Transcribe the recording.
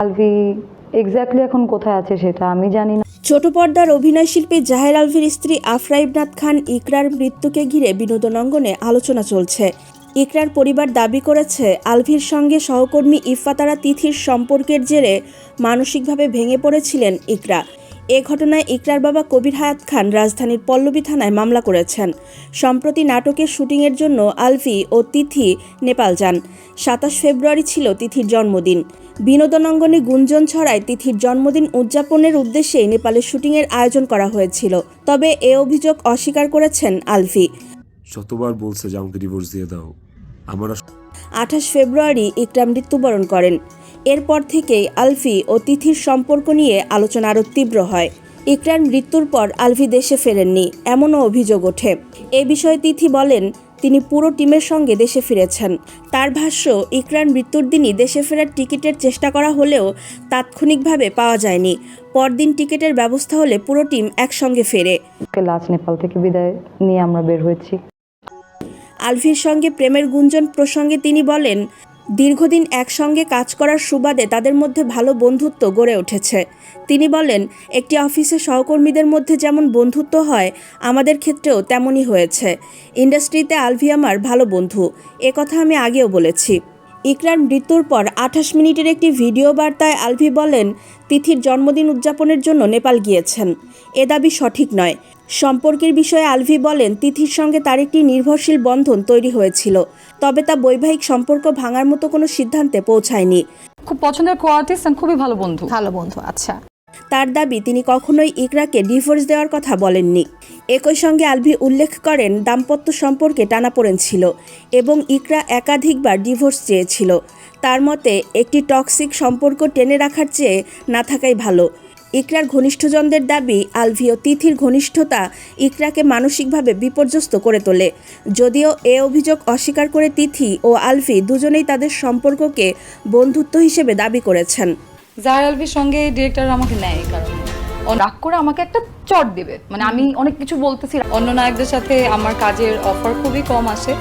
Alvi exactly এখন কোথায় আছে সেটা আমি জানি না। ছোট পর্দার অভিনয়শিল্পী জাহের আলভির স্ত্রী আফরা ইবনাত খান ইকরার মৃত্যুকে ঘিরে বিনোদন অঙ্গনে আলোচনা চলছে। ইকরার পরিবার দাবি করেছে আলভির সঙ্গে সহকর্মী ইফফাতারা তিথির সম্পর্কের জেরে মানসিকভাবে ভেঙে পড়েছিলেন ইকরা। এ ঘটনায় ইকরার বাবা কবির হায়াত খান রাজধানীর পল্লবী থানায় মামলা করেছেন। সম্প্রতি নাটকের শুটিংয়ের জন্য আলভি ও তিথি নেপাল যান। 27 ফেব্রুয়ারি ছিল তিথির জন্মদিন। বিনোদন অঙ্গনে গুঞ্জন ছড়ায় তিথির জন্মদিন উদযাপনের উদ্দেশ্যে নেপালে শুটিংয়ের আয়োজন করা হয়েছিল। তবে এ অভিযোগ অস্বীকার করেছেন আলভি। শতবার বলছে যে আমাকে ডিভোর্স দিয়ে দাও। আমরা 28 ফেব্রুয়ারি ইকরা মৃত্যুবরণ করেন। এরপর থেকেই আলভি ও তিথির সম্পর্ক নিয়ে আলোচনা আরও তীব্র হয়। ইকরার মৃত্যুর পর আলভি দেশে ফেরেননি, এমনও অভিযোগ ওঠে। এ বিষয়ে তিথি বলেন, তিনি পুরো টিমের সঙ্গে দেশে ফিরেছেন। তার ভাষ্য, ইকরার মৃত্যুর দিনই দেশে ফেরার টিকিটের চেষ্টা করা হলেও তাৎক্ষণিকভাবে পাওয়া যায়নি। পরদিন টিকিটের ব্যবস্থা হলে পুরো টিম একসঙ্গে ফেরে। লাস্ট নেপাল থেকে বিদায় নিয়ে আমরা বের হয়েছি। আলভির সঙ্গে প্রেমের গুঞ্জন প্রসঙ্গে তিনি বলেন, দীর্ঘদিন একসঙ্গে কাজ করার সুবাদে তাদের মধ্যে ভালো বন্ধুত্ব গড়ে উঠেছে। তিনি বলেন, একটি অফিসে সহকর্মীদের মধ্যে যেমন বন্ধুত্ব হয়, আমাদের ক্ষেত্রেও তেমনই হয়েছে। ইন্ডাস্ট্রিতে আলভি আমার ভালো বন্ধু, এ কথা আমি আগেও বলেছি। ইকরার মৃত্যুর পর 28 মিনিটের একটি ভিডিও বার্তায় আলভি বলেন, তিথির জন্মদিন উদযাপনের জন্য নেপাল গিয়েছেন। এ দাবি সঠিক নয়। সম্পর্কের বিষয়ে আলভি বলেন, তিথির সঙ্গে তার একটি নির্ভরশীল বন্ধন তৈরি হয়েছিল, তবে তা বৈবাহিক সম্পর্ক ভাঙার মতো কোনো সিদ্ধান্তে পৌঁছায়নি। খুব পছন্দের কো-আর্টিস্ট আর খুবই ভালো বন্ধু। আচ্ছা। তার দাবি, তিনি কখনোই ইকরাকে ডিভোর্স দেওয়ার কথা বলেননি। একই সঙ্গে আলভি উল্লেখ করেন, দাম্পত্য সম্পর্কে টানাপোড়েন ছিল এবং ইকরা একাধিকবার ডিভোর্স চেয়েছিল। তার মতে, একটি টক্সিক সম্পর্ক টেনে রাখার চেয়ে না থাকাই ভালো। ইকরার ঘনিষ্ঠজনদের দাবি, আলভি ও তিথির ঘনিষ্ঠতা ইকরাকে মানসিকভাবে বিপর্যস্ত করে তোলে। যদিও এ অভিযোগ অস্বীকার করে তিথি ও আলভি দুজনেই তাদের সম্পর্ককে বন্ধুত্ব হিসেবে দাবি করেছেন। জাহের আলভির সঙ্গে ডিরেক্টর আমাকে নেয় এই কারণে রাগ করে আমাকে একটা চট দেবে, মানে আমি অনেক কিছু বলতেছি। অন্য নায়কদের সাথে আমার কাজের অফার খুবই কম আসে।